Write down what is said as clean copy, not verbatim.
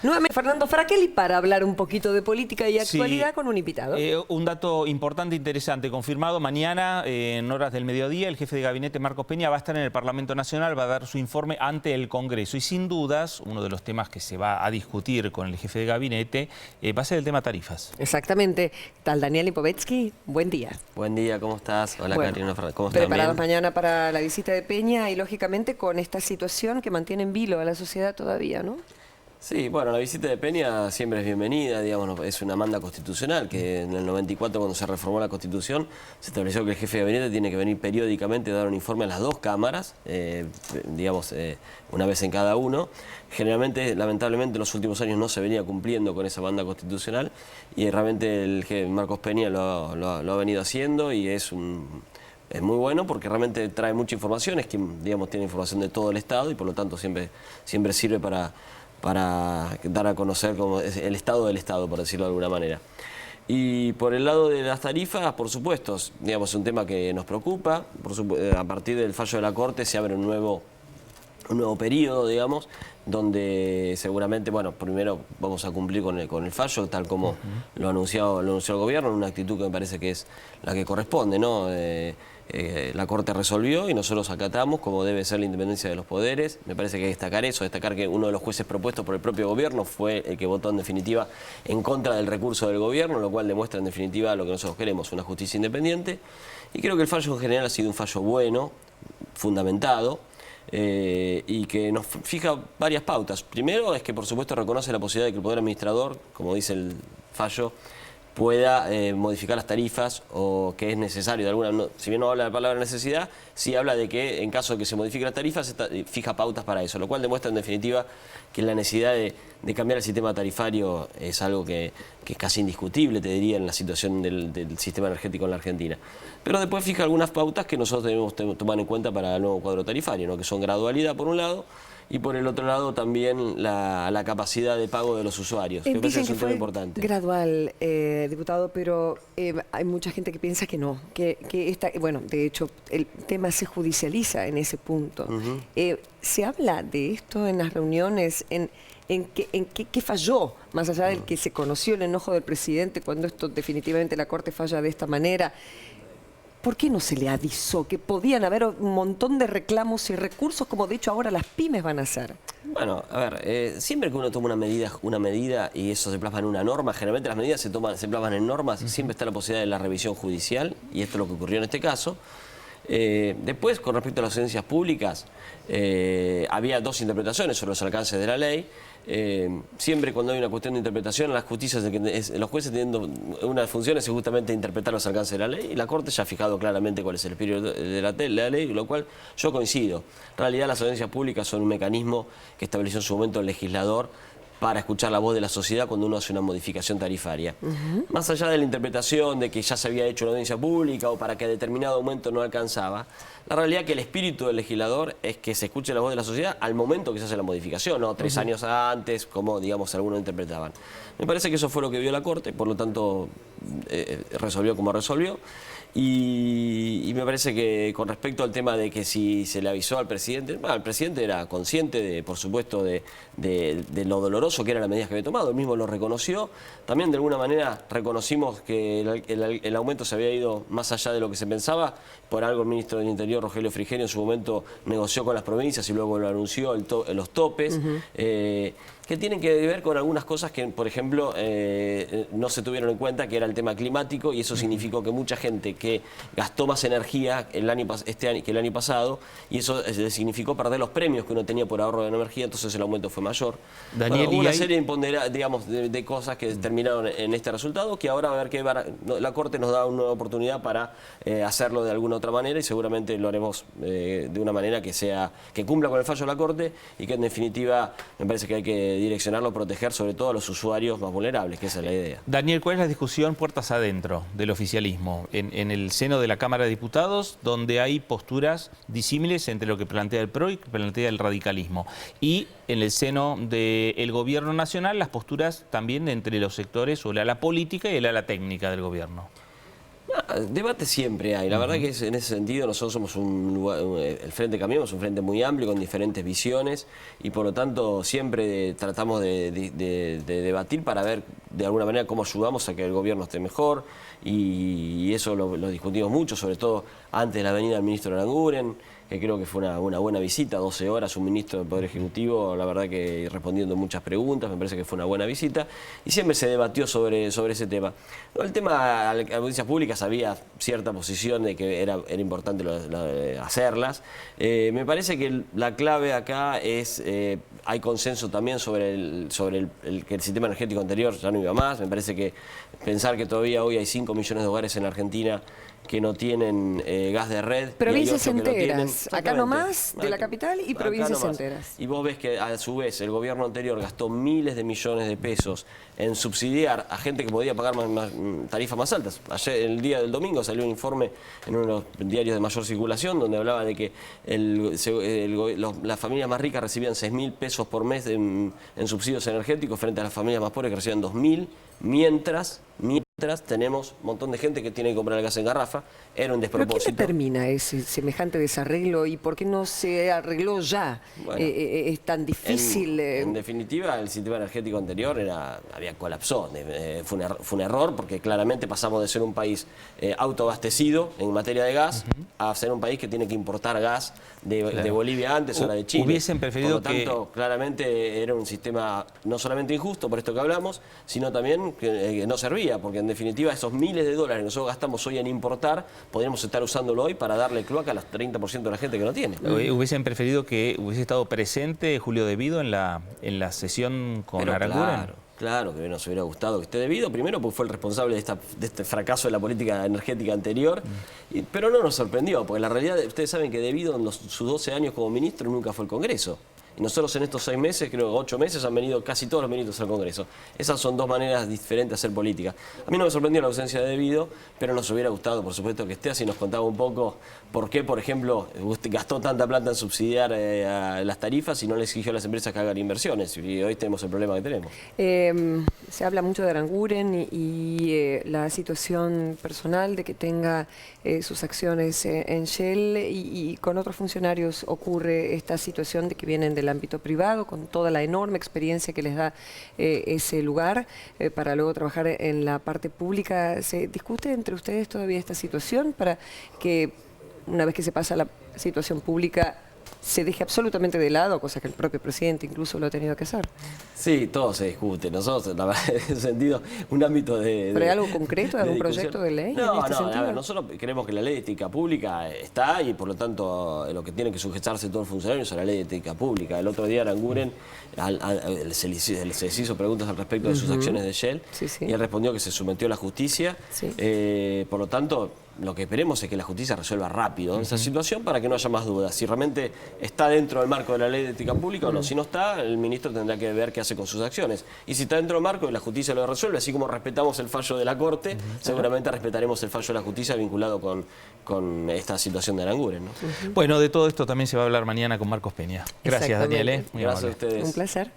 Nuevamente Fernando Fraquelli para hablar un poquito de política y actualidad con un invitado. Un dato importante, interesante, confirmado. Mañana, en horas del mediodía, el jefe de gabinete, Marcos Peña, va a estar en el Parlamento Nacional, va a dar su informe ante el Congreso. Y sin dudas, uno de los temas que se va a discutir con el jefe de gabinete va a ser el tema tarifas. Exactamente. Tal Daniel Lipovetsky, buen día. Buen día, ¿cómo estás? Hola, bueno, Karina, ¿cómo estás? Preparados mañana para la visita de Peña y, lógicamente, con esta situación que mantiene en vilo a la sociedad todavía, ¿no? Sí, bueno, la visita de Peña siempre es bienvenida, digamos, es una manda constitucional que en el 94, cuando se reformó la Constitución, se estableció que el jefe de gabinete tiene que venir periódicamente a dar un informe a las dos cámaras, una vez en cada uno. Generalmente, lamentablemente, en los últimos años no se venía cumpliendo con esa manda constitucional y realmente el jefe Marcos Peña lo ha venido haciendo y es muy bueno porque realmente trae mucha información, es quien, digamos, tiene información de todo el Estado y por lo tanto siempre sirve para dar a conocer como el estado del Estado, por decirlo de alguna manera. Y por el lado de las tarifas, por supuesto, digamos, es un tema que nos preocupa. A partir del fallo de la Corte se abre un nuevo periodo, digamos, donde seguramente, bueno, primero vamos a cumplir con el fallo, tal como lo anunció el gobierno, en una actitud que me parece que es la que corresponde, ¿no? La Corte resolvió y nosotros acatamos como debe ser la independencia de los poderes. Me parece que hay que destacar eso, destacar que uno de los jueces propuestos por el propio gobierno fue el que votó en definitiva en contra del recurso del gobierno, lo cual demuestra en definitiva lo que nosotros queremos, una justicia independiente. Y creo que el fallo en general ha sido un fallo bueno, fundamentado, y que nos fija varias pautas. Primero es que por supuesto reconoce la posibilidad de que el Poder Administrador, como dice el fallo, pueda modificar las tarifas o que es necesario de alguna, si bien no habla de la palabra necesidad, sí habla de que en caso de que se modifique las tarifas fija pautas para eso, lo cual demuestra en definitiva que la necesidad de cambiar el sistema tarifario es algo que es casi indiscutible, te diría, en la situación del sistema energético en la Argentina. Pero después fija algunas pautas que nosotros debemos tomar en cuenta para el nuevo cuadro tarifario, ¿no? Que son gradualidad por un lado, y por el otro lado también la capacidad de pago de los usuarios, que me parece que es un tema importante. Gradual, diputado, pero hay mucha gente que piensa que no, bueno, de hecho, el tema se judicializa en ese punto. ¿Se habla de esto en las reuniones? ¿En qué falló? Más allá del que se conoció el enojo del presidente cuando esto definitivamente la Corte falla de esta manera. ¿Por qué no se le avisó que podían haber un montón de reclamos y recursos como de hecho ahora las pymes van a hacer? Bueno, a ver, siempre que uno toma una medida y eso se plasma en una norma, generalmente las medidas se plasman en normas, siempre está la posibilidad de la revisión judicial y esto es lo que ocurrió en este caso. Después, con respecto a las audiencias públicas, había dos interpretaciones sobre los alcances de la ley. Siempre cuando hay una cuestión de interpretación, las justicias, los jueces teniendo una de las funciones es justamente interpretar los alcances de la ley, y la Corte ya ha fijado claramente cuál es el espíritu de la ley, lo cual yo coincido. En realidad las audiencias públicas son un mecanismo que estableció en su momento el legislador para escuchar la voz de la sociedad cuando uno hace una modificación tarifaria. Más allá de la interpretación de que ya se había hecho una audiencia pública o para que a determinado momento no alcanzaba, la realidad es que el espíritu del legislador es que se escuche la voz de la sociedad al momento que se hace la modificación, no 3 años antes, como digamos algunos interpretaban. Me parece que eso fue lo que vio la Corte, por lo tanto resolvió como resolvió. Y me parece que con respecto al tema de que si se le avisó al presidente, bueno, el presidente era consciente, por supuesto, de lo doloroso que eran las medidas que había tomado, él mismo lo reconoció. También de alguna manera reconocimos que el aumento se había ido más allá de lo que se pensaba, por algo el ministro del Interior, Rogelio Frigerio, en su momento negoció con las provincias y luego lo anunció los topes. Que tienen que ver con algunas cosas que, por ejemplo, no se tuvieron en cuenta, que era el tema climático, y eso significó que mucha gente que gastó más energía que el año pasado, y eso significó perder los premios que uno tenía por ahorro de energía, entonces el aumento fue mayor. Daniel, hubo una serie de cosas que terminaron en este resultado, que ahora va a ver que la Corte nos da una nueva oportunidad para hacerlo de alguna otra manera, y seguramente lo haremos de una manera que cumpla con el fallo de la Corte, y que en definitiva me parece que hay que direccionarlo, proteger sobre todo a los usuarios más vulnerables, que esa es la idea. Daniel, ¿cuál es la discusión puertas adentro del oficialismo? En el seno de la Cámara de Diputados, donde hay posturas disímiles entre lo que plantea el PRO y lo que plantea el radicalismo. Y en el seno del Gobierno Nacional, las posturas también entre los sectores o el ala política y el ala técnica del Gobierno. Debate siempre hay. La verdad que en ese sentido nosotros somos el Frente Cambiemos, un frente muy amplio con diferentes visiones y por lo tanto siempre tratamos de debatir para ver de alguna manera cómo ayudamos a que el gobierno esté mejor y eso lo discutimos mucho, sobre todo antes de la venida del ministro Aranguren, que creo que fue una buena visita, 12 horas, un ministro del Poder Ejecutivo, la verdad que respondiendo muchas preguntas, me parece que fue una buena visita, y siempre se debatió sobre ese tema. No, el tema, las audiencias públicas había cierta posición de que era importante hacerlas. Me parece que la clave acá es, hay consenso también sobre que el sistema energético anterior ya no iba más. Me parece que pensar que todavía hoy hay 5 millones de hogares en la Argentina que no tienen gas de red. Provincias enteras, acá nomás de la capital y provincias enteras. Y vos ves que a su vez el gobierno anterior gastó miles de millones de pesos en subsidiar a gente que podía pagar tarifas más altas. Ayer, el día del domingo, salió un informe en uno de los diarios de mayor circulación donde hablaba de que las familias más ricas recibían 6.000 pesos por mes en subsidios energéticos frente a las familias más pobres que recibían 2.000, mientras tenemos un montón de gente que tiene que comprar el gas en garrafa. Era un despropósito. ¿Pero qué determina ese semejante desarreglo y por qué no se arregló ya? Bueno, es tan difícil. En definitiva, el sistema energético anterior había colapsado. Fue un error porque claramente pasamos de ser un país autoabastecido en materia de gas a ser un país que tiene que importar gas de Bolivia antes o de Chile. Hubiesen preferido por lo tanto, claramente era un sistema no solamente injusto, por esto que hablamos, sino también que no servía, porque en definitiva esos miles de dólares que nosotros gastamos hoy en importar, podríamos estar usándolo hoy para darle cloaca al 30% de la gente que no tiene. ¿Hubiesen preferido que hubiese estado presente Julio De Vido en la sesión con Aranguren? Claro que nos hubiera gustado que esté De Vido, primero porque fue el responsable de este fracaso de la política energética anterior, pero no nos sorprendió, porque la realidad, ustedes saben que De Vido en sus 12 años como ministro nunca fue al Congreso. Y nosotros en estos 6 meses, creo que 8 meses, han venido casi todos los ministros al Congreso. Esas son dos maneras diferentes de hacer política. A mí no me sorprendió la ausencia de De Vido, pero nos hubiera gustado, por supuesto, que esté así. Nos contaba un poco por qué, por ejemplo, gastó tanta plata en subsidiar las tarifas y no le exigió a las empresas que hagan inversiones. Y hoy tenemos el problema que tenemos. Se habla mucho de Aranguren y la situación personal de que tenga sus acciones en Shell y con otros funcionarios ocurre esta situación de que vienen del ámbito privado con toda la enorme experiencia que les da ese lugar para luego trabajar en la parte pública. ¿Se discute entre ustedes todavía esta situación para que una vez que se pasa a la situación pública se deje absolutamente de lado, cosa que el propio presidente incluso lo ha tenido que hacer? Sí, todo se discute. Nosotros, la verdad, en ese sentido, un ámbito de... ¿Pero hay algo concreto, algún proyecto de ley en este sentido? A ver, nosotros creemos que la ley de ética pública está y por lo tanto lo que tiene que sujetarse todo el funcionario es a la ley de ética pública. El otro día Aranguren se les hizo preguntas al respecto de sus acciones de Shell y él respondió que se sometió a la justicia. Por lo tanto, lo que esperemos es que la justicia resuelva rápido esa situación para que no haya más dudas. Si realmente está dentro del marco de la ley de ética pública o no. Si no está, el ministro tendrá que ver qué hace con sus acciones. Y si está dentro del marco y la justicia lo resuelve, así como respetamos el fallo de la Corte, seguramente respetaremos el fallo de la justicia vinculado con esta situación de Aranguren, ¿no? Bueno, de todo esto también se va a hablar mañana con Marcos Peña. Gracias, Daniel. Gracias a ustedes. Un placer.